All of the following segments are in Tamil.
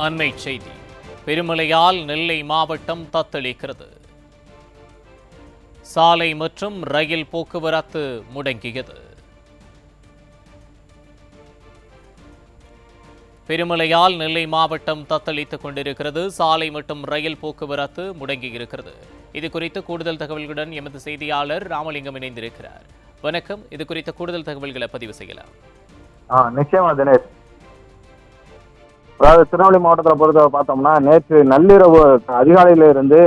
அண்மை செய்தி. பெருமழையால் நெல்லை மாவட்டம் தத்தளிக்கிறது. சாலை மற்றும் ரயில் போக்குவரத்து முடங்கியது. பெருமழையால் நெல்லை மாவட்டம் தத்தளித்துக் கொண்டிருக்கிறது. சாலை மற்றும் ரயில் போக்குவரத்து முடங்கியிருக்கிறது. இது குறித்து கூடுதல் தகவல்களுடன் எமது செய்தியாளர் ராமலிங்கம் இணைந்திருக்கிறார். வணக்கம். இது குறித்த கூடுதல் தகவல்களை பதிவு செய்யலாம். நிச்சயமா தினேஷ். அதாவது திருநெல்வேலி மாவட்டத்தில் பொறுத்த பார்த்தோம்னா நேற்று நள்ளிரவு அதிகாலையில இருந்து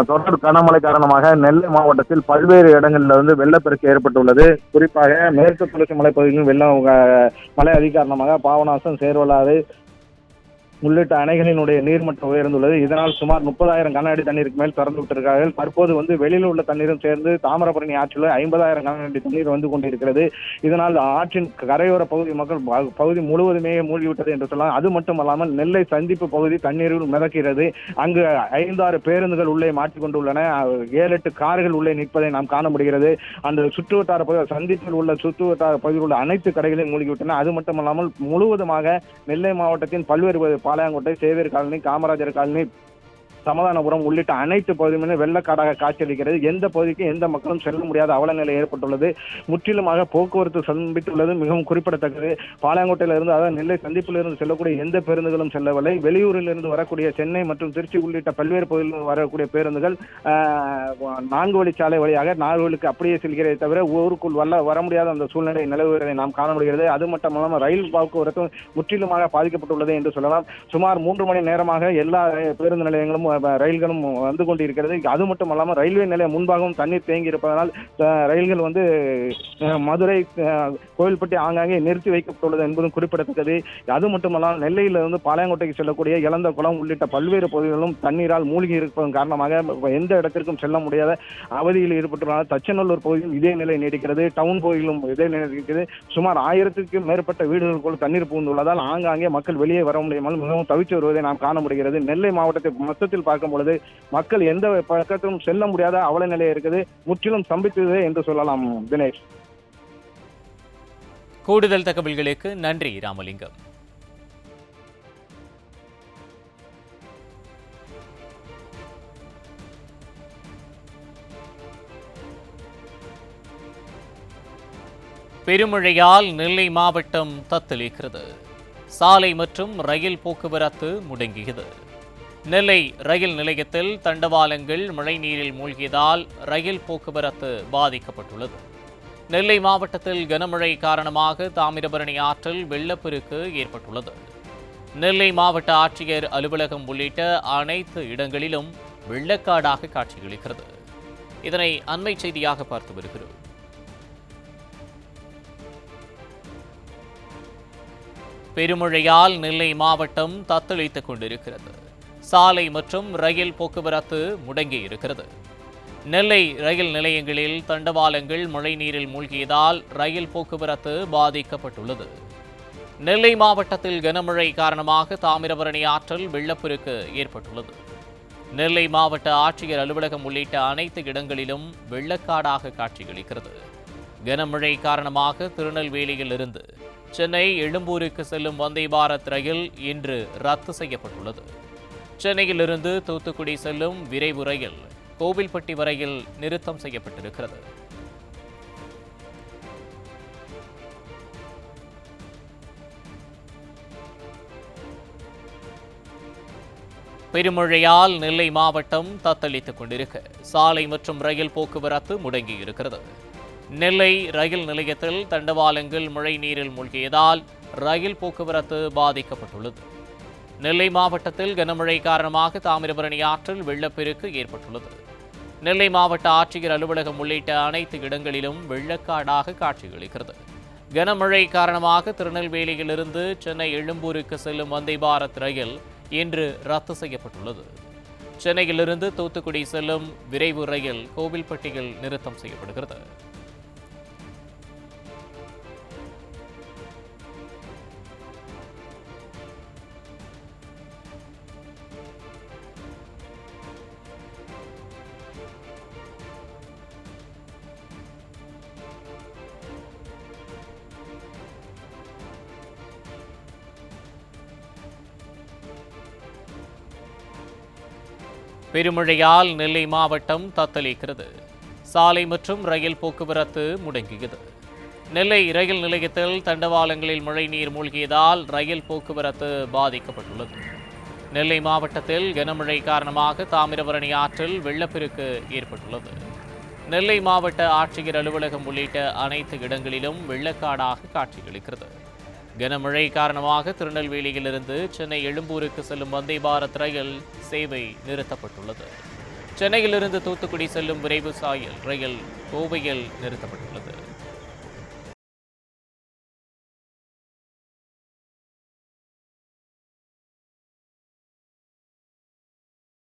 தொடர் கனமழை காரணமாக நெல்லை மாவட்டத்தில் பல்வேறு இடங்களில் வெள்ளப்பெருக்கு ஏற்பட்டுள்ளது. குறிப்பாக மேற்கு தொடர்ச்சி மலைப்பகுதியில் வெள்ளம் மழை அதிகாரணமாக பாபநாசம், சேர்வலாறு உள்ளிட்ட அணைகளினுடைய நீர்மட்டம் உயர்ந்துள்ளது. இதனால் சுமார் 30,000 கன அடி தண்ணீருக்கு மேல் திறந்து விட்டிருக்கிறார்கள். தற்போது வெளியில் உள்ள தண்ணீரும் சேர்ந்து தாமிரபரணி ஆற்றில் 50,000 கன அடி தண்ணீர் வந்து கொண்டிருக்கிறது. இதனால் ஆற்றின் கரையோர பகுதி மக்கள் பகுதி முழுவதுமே மூழ்கிவிட்டது என்று சொல்லலாம். அது மட்டுமல்லாமல் நெல்லை சந்திப்பு பகுதி தண்ணீரில் மிதக்கிறது. அங்கு 5-6 பேருந்துகள் உள்ளே மாட்டிக்கொண்டுள்ளன. 7-8 கார்கள் உள்ளே நிற்பதை நாம் காண முடிகிறது. அந்த சுற்றுவட்டார பகுதி சந்திப்பில் உள்ள சுற்றுவட்டார பகுதியில் உள்ள அனைத்து கடைகளையும் மூழ்கிவிட்டன. அது மட்டுமல்லாமல் முழுவதுமாக நெல்லை மாவட்டத்தின் பல்வேறு Palayamkottai, Xavier colony, Kamarajar colony, Samathanapuram உள்ளிட்ட அனைத்து பகுதியுமே வெள்ளக்காடாக காட்சியளிக்கிறது. எந்த பகுதிக்கு எந்த மக்களும் செல்ல முடியாத அவல நிலை ஏற்பட்டுள்ளது. முற்றிலுமாக போக்குவரத்து சந்தித்துள்ளது மிகவும் குறிப்பிடத்தக்கது. பாளையங்கோட்டையிலிருந்து, அதாவது நெல்லை சந்திப்பிலிருந்து செல்லக்கூடிய எந்த பேருந்துகளும் செல்லவில்லை. வெளியூரில் இருந்து வரக்கூடிய சென்னை மற்றும் திருச்சி உள்ளிட்ட பல்வேறு பகுதிகளில் வரக்கூடிய பேருந்துகள் 4 வழிச்சாலை வழியாக நாகர்கோவிலுக்கு அப்படியே செல்கிறதை தவிர ஊருக்குள் வர முடியாத அந்த சூழ்நிலை நிலவுவதை நாம் காண முடிகிறது. அது மட்டுமல்லாமல் ரயில் போக்குவரத்து முற்றிலுமாக பாதிக்கப்பட்டுள்ளது என்று சொல்லலாம். சுமார் 3 மணி நேரமாக எல்லா பேருந்து நிலையங்களும் ரயில்களும் வந்து கொண்டிருக்கிறது. அது மட்டும் இல்லாமல் ரயில்வே நிலையம் முன்பாகவும் தண்ணீர் தேங்கி இருப்பதனால் ரயில்கள் மதுரை, கோவில்பட்டி ஆங்காங்கே நிறுத்தி வைக்கப்பட்டுள்ளது என்பதும் குறிப்பிடத்தக்கது. அது மட்டுமல்லாமல் நெல்லையிலிருந்து பாளையங்கோட்டைக்கு செல்லக்கூடிய இளந்த குளம் உள்ளிட்ட பல்வேறு பகுதிகளும் தண்ணீரால் மூழ்கி இருப்பதன் காரணமாக எந்த இடத்திற்கும் செல்ல முடியாத அவதியில் ஏற்பட்டுள்ளனர். தச்சநல்லூர் பகுதியும் இதே நிலை நீடிக்கிறது. டவுன் பகுதியிலும் இதே நிலை இருக்கிறது. சுமார் 1000க்கும் மேற்பட்ட வீடுகளுக்குள் தண்ணீர் புகுந்துள்ளதால் ஆங்காங்கே மக்கள் வெளியே வர முடியாமல் மிகவும் தவிச்சு வருவதை நாம் காண முடிகிறது. நெல்லை மாவட்டத்தை மொத்தத்தில் பார்க்கும் பொழுது மக்கள் எந்த பக்கத்திலும் செல்ல முடியாத அவல நிலை இருக்குது. முற்றிலும் ஸ்தம்பித்தது என்று சொல்லலாம். தினேஷ், கூடுதல் தகவல்களுக்கு நன்றி ராமலிங்கம். பெருமழையால் நெல்லை மாவட்டம் தத்தளிக்கிறது. சாலை மற்றும் ரயில் போக்குவரத்து முடங்கியது. நெல்லை ரயில் நிலையத்தில் தண்டவாளங்கள் மழைநீரில் மூழ்கியதால் ரயில் போக்குவரத்து பாதிக்கப்பட்டுள்ளது. நெல்லை மாவட்டத்தில் கனமழை காரணமாக தாமிரபரணி ஆற்றில் வெள்ளப்பெருக்கு ஏற்பட்டுள்ளது. நெல்லை மாவட்ட ஆட்சியர் அலுவலகம் உள்ளிட்ட அனைத்து இடங்களிலும் வெள்ளக்காடாக காட்சியளிக்கிறது. இதனை அண்மை செய்தியாக பார்த்து வருகிறோம். பெருமழையால் நெல்லை மாவட்டம் தத்தளித்துக் கொண்டிருக்கிறது. சாலை மற்றும் ரயில் போக்குவரத்து முடங்கி இருக்கிறது. நெல்லை ரயில் நிலையங்களில் தண்டவாளங்கள் மழைநீரில் மூழ்கியதால் ரயில் போக்குவரத்து பாதிக்கப்பட்டுள்ளது. நெல்லை மாவட்டத்தில் கனமழை காரணமாக தாமிரபரணி ஆற்றில் வெள்ளப்பெருக்கு ஏற்பட்டுள்ளது. நெல்லை மாவட்ட ஆட்சியர் அலுவலகம் உள்ளிட்ட அனைத்து இடங்களிலும் வெள்ளக்காடாக காட்சியளிக்கிறது. கனமழை காரணமாக திருநெல்வேலியில் இருந்து சென்னை எழும்பூருக்கு செல்லும் வந்தே பாரத் ரயில் இன்று ரத்து செய்யப்பட்டுள்ளது. சென்னையிலிருந்து தூத்துக்குடி செல்லும் விரைவு ரயில் கோவில்பட்டி வரையில் நிறுத்தம் செய்யப்பட்டிருக்கிறது. பெருமழையால் நெல்லை மாவட்டம் தத்தளித்துக் கொண்டிருக்க சாலை மற்றும் ரயில் போக்குவரத்து முடங்கியிருக்கிறது. நெல்லை ரயில் நிலையத்தில் தண்டவாளங்கள் மழை நீரில் மூழ்கியதால் ரயில் போக்குவரத்து பாதிக்கப்பட்டுள்ளது. நெல்லை மாவட்டத்தில் கனமழை காரணமாக தாமிரபரணி ஆற்றில் வெள்ளப்பெருக்கு ஏற்பட்டுள்ளது. நெல்லை மாவட்ட ஆட்சியர் அலுவலகம் உள்ளிட்ட அனைத்து இடங்களிலும் வெள்ளக்காடாக காட்சியளிக்கிறது. கனமழை காரணமாக திருநெல்வேலியிலிருந்து சென்னை எழும்பூருக்கு செல்லும் வந்தே பாரத் ரயில் இன்று ரத்து செய்யப்பட்டுள்ளது. சென்னையிலிருந்து தூத்துக்குடி செல்லும் விரைவு ரயில் கோவில்பட்டியில் நிறுத்தம் செய்யப்படுகிறது. பெருமழையால் நெல்லை மாவட்டம் தத்தளிக்கிறது. சாலை மற்றும் ரயில் போக்குவரத்து முடங்கியது. நெல்லை ரயில் நிலையத்தில் தண்டவாளங்களில் மழைநீர் மூழ்கியதால் ரயில் போக்குவரத்து பாதிக்கப்பட்டுள்ளது. நெல்லை மாவட்டத்தில் கனமழை காரணமாக தாமிரபரணி ஆற்றில் வெள்ளப்பெருக்கு ஏற்பட்டுள்ளது. நெல்லை மாவட்ட ஆட்சியர் அலுவலகம் உள்ளிட்ட அனைத்து இடங்களிலும் வெள்ளக்காடாக காட்சியளிக்கிறது. கனமழை காரணமாக திருநெல்வேலியிலிருந்து சென்னை எழும்பூருக்கு செல்லும் வந்தே பாரத் ரயில் சேவை நிறுத்தப்பட்டுள்ளது. சென்னையிலிருந்து தூத்துக்குடி செல்லும் விரைவு சாயல் ரயில் கோவையில் நிறுத்தப்பட்டுள்ளது.